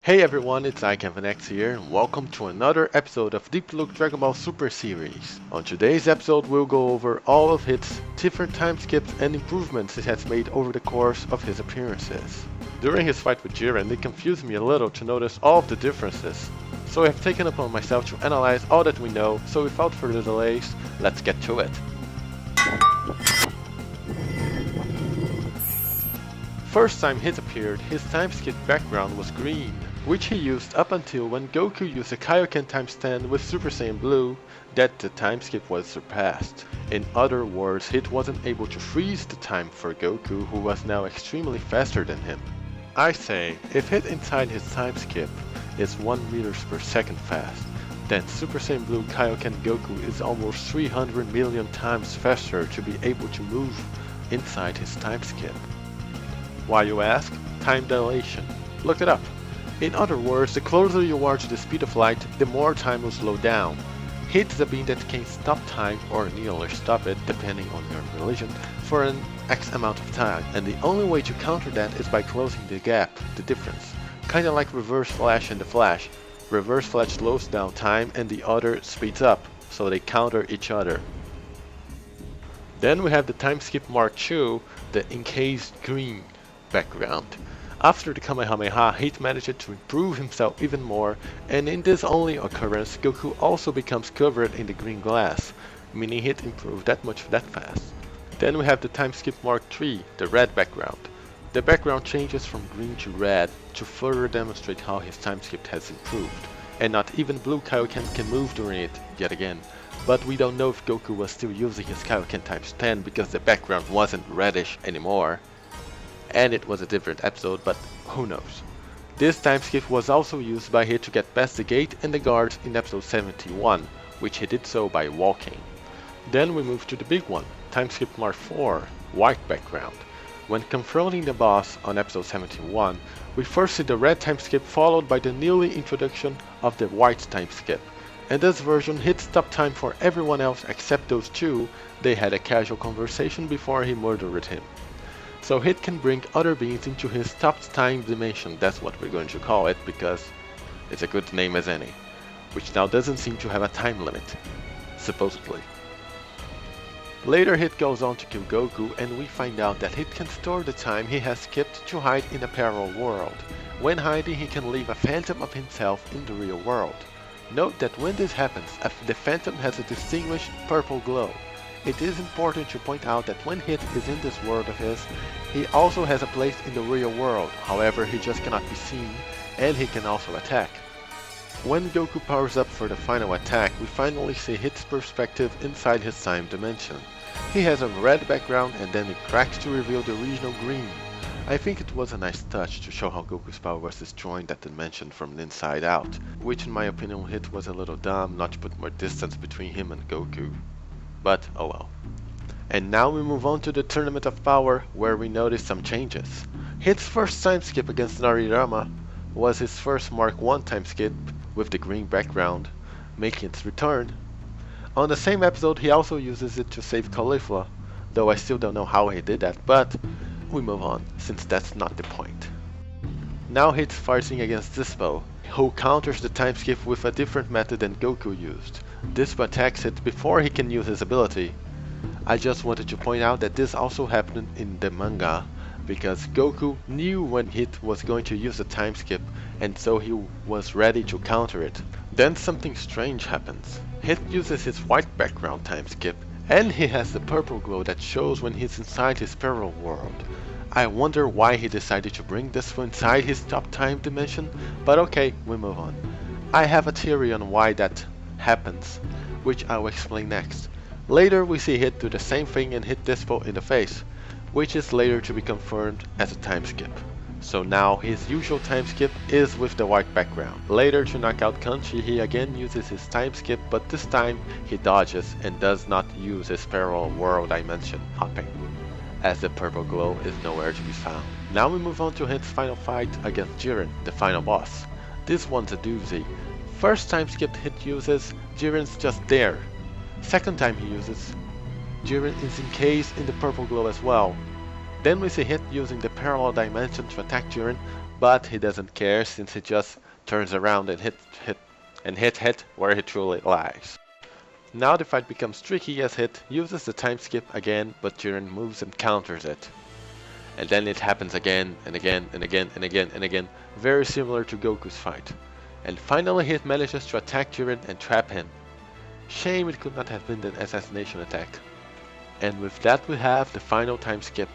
Hey everyone, it's iCanvanX here, and welcome to another episode of Deep Look Dragon Ball Super Series. On today's episode, we'll go over all of Hit's different time skips and improvements he has made over the course of his appearances. During his fight with Jiren, it confused me a little to notice all of the differences, so I have taken upon myself to analyze all that we know, so without further delays, let's get to it. First time Hit appeared, his time skip background was green, which he used up until when Goku used the Kaioken times 10 with Super Saiyan Blue, that the time skip was surpassed. In other words, Hit wasn't able to freeze the time for Goku, who was now extremely faster than him. I say, if Hit inside his time skip is 1 meters per second fast, then Super Saiyan Blue Kaioken Goku is almost 300 million times faster to be able to move inside his time skip. Why, you ask? Time dilation. Look it up. In other words, the closer you are to the speed of light, the more time will slow down. Hit is a being that can stop time or nearly stop it, depending on your religion, for an X amount of time, and the only way to counter that is by closing the gap, the difference. Kinda like Reverse Flash and the Flash. Reverse Flash slows down time and the other speeds up, so they counter each other. Then we have the time skip Mark II, the encased green background. After the Kamehameha, Hit managed to improve himself even more, and in this only occurrence, Goku also becomes covered in the green glass, meaning Hit improved that much that fast. Then we have the time skip Mark III, the red background. The background changes from green to red to further demonstrate how his time skip has improved, and not even Blue Kaioken can move during it yet again. But we don't know if Goku was still using his Kaioken times 10 because the background wasn't reddish anymore. And it was a different episode, but who knows. This time skip was also used by Hit to get past the gate and the guards in episode 71, which he did so by walking. Then we move to the big one, time skip Mark IV, white background. When confronting the boss on episode 71, we first see the red time skip followed by the newly introduction of the white time skip. In this version, Hit stopped time for everyone else except those two. They had a casual conversation before he murdered him. So Hit can bring other beings into his stopped time dimension, that's what we're going to call it, because it's a good name as any, which now doesn't seem to have a time limit, supposedly. Later Hit goes on to kill Goku, and we find out that Hit can store the time he has skipped to hide in a parallel world. When hiding, he can leave a phantom of himself in the real world. Note that when this happens, the phantom has a distinguished purple glow. It is important to point out that when Hit is in this world of his, he also has a place in the real world, however he just cannot be seen, and he can also attack. When Goku powers up for the final attack, we finally see Hit's perspective inside his time dimension. He has a red background and then it cracks to reveal the original green. I think it was a nice touch to show how Goku's power was destroying that dimension from the inside out, which in my opinion Hit was a little dumb not to put more distance between him and Goku. But oh well. And now we move on to the Tournament of Power, where we notice some changes. Hit's first time skip against Narirama was his first Mark I time skip with the green background, making its return. On the same episode he also uses it to save Caulifla, though I still don't know how he did that, but we move on, since that's not the point. Now Hit's fighting against Dispo, who counters the time skip with a different method than Goku used. Dispo attacks Hit before he can use his ability. I just wanted to point out that this also happened in the manga, because Goku knew when Hit was going to use the time skip, and so he was ready to counter it. Then something strange happens. Hit uses his white background time skip, and he has the purple glow that shows when he's inside his parallel world. I wonder why he decided to bring this inside his top time dimension, but okay, we move on. I have a theory on why that happens, which I will explain next. Later we see Hit do the same thing and hit Dispo in the face, which is later to be confirmed as a time skip. So now his usual time skip is with the white background. Later to knock out Kanchi he again uses his time skip, but this time he dodges and does not use his parallel world dimension hopping, as the purple glow is nowhere to be found. Now we move on to Hit's final fight against Jiren, the final boss. This one's a doozy. First time skip Hit uses, Jiren's just there. Second time he uses, Jiren is encased in the purple glow as well. Then we see Hit using the parallel dimension to attack Jiren, but he doesn't care since he just turns around and hit where he truly lies. Now the fight becomes tricky as Hit uses the time skip again, but Jiren moves and counters it. And then it happens again and again and again and again and again, very similar to Goku's fight. And finally Hit manages to attack Jiren and trap him. Shame it could not have been the assassination attack. And with that we have the final time skip.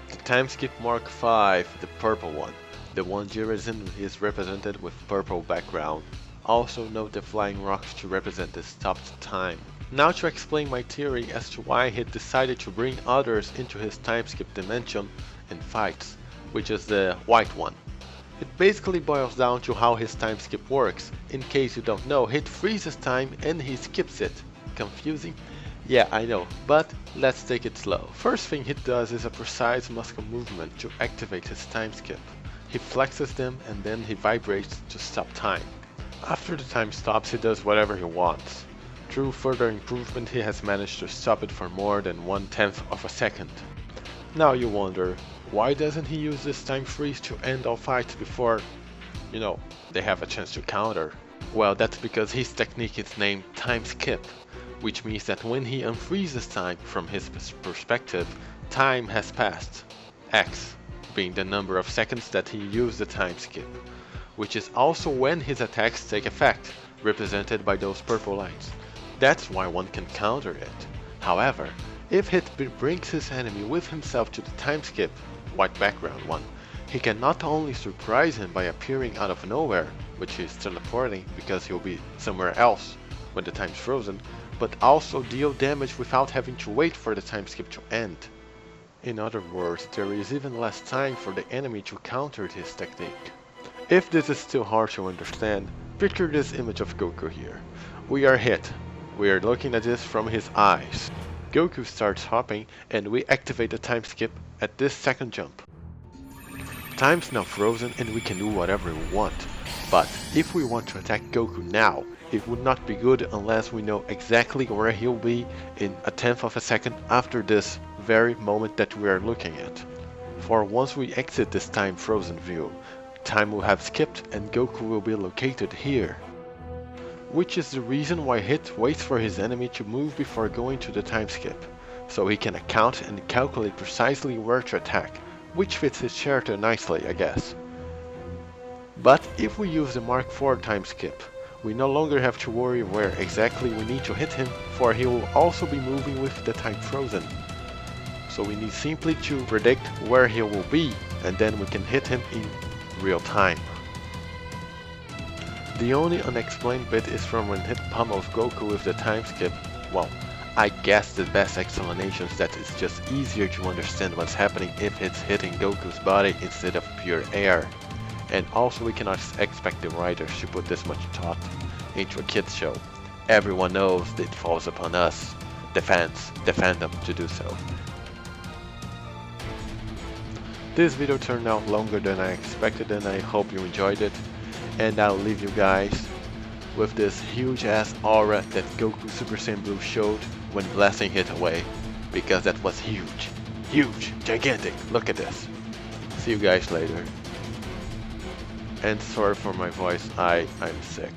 The time skip Mark 5, the purple one. The one Jiren is represented with purple background. Also note the flying rocks to represent the stopped time. Now to explain my theory as to why he decided to bring others into his time skip dimension in fights, which is the white one. It basically boils down to how his time skip works. In case you don't know, Hit freezes time and he skips it. Confusing? Yeah, I know, but let's take it slow. First thing Hit does is a precise muscle movement to activate his time skip. He flexes them and then he vibrates to stop time. After the time stops, he does whatever he wants. Through further improvement, he has managed to stop it for more than 1/10 of a second. Now you wonder, why doesn't he use this time freeze to end all fights before, they have a chance to counter? Well, that's because his technique is named time skip, which means that when he unfreezes time from his perspective, time has passed. X being the number of seconds that he used the time skip, which is also when his attacks take effect, represented by those purple lines. That's why one can counter it. However, if Hit brings his enemy with himself to the time skip, white background one, he can not only surprise him by appearing out of nowhere, which is teleporting because he'll be somewhere else when the time's frozen, but also deal damage without having to wait for the time skip to end. In other words, there is even less time for the enemy to counter his technique. If this is still hard to understand, picture this image of Goku here. We are Hit. We are looking at this from his eyes. Goku starts hopping and we activate the time skip at this second jump. Time's now frozen and we can do whatever we want. But if we want to attack Goku now, it would not be good unless we know exactly where he'll be in 1/10 of a second after this very moment that we are looking at. For once we exit this time frozen view, time will have skipped and Goku will be located here. Which is the reason why Hit waits for his enemy to move before going to the time skip, so he can account and calculate precisely where to attack, which fits his character nicely, I guess. But if we use the Mark IV time skip, we no longer have to worry where exactly we need to hit him, for he will also be moving with the time frozen. So we need simply to predict where he will be, and then we can hit him in real time. The only unexplained bit is from when Hit pummels Goku with the time skip. Well, I guess the best explanation is that it's just easier to understand what's happening if it's hitting Goku's body instead of pure air. And also we cannot expect the writers to put this much thought into a kids show. Everyone knows that it falls upon us, the fans, the fandom, to do so. This video turned out longer than I expected and I hope you enjoyed it. And I'll leave you guys with this huge ass aura that Goku Super Saiyan Blue showed when blasting Hit away. Because that was huge. Huge. Gigantic. Look at this. See you guys later. And sorry for my voice, I'm sick.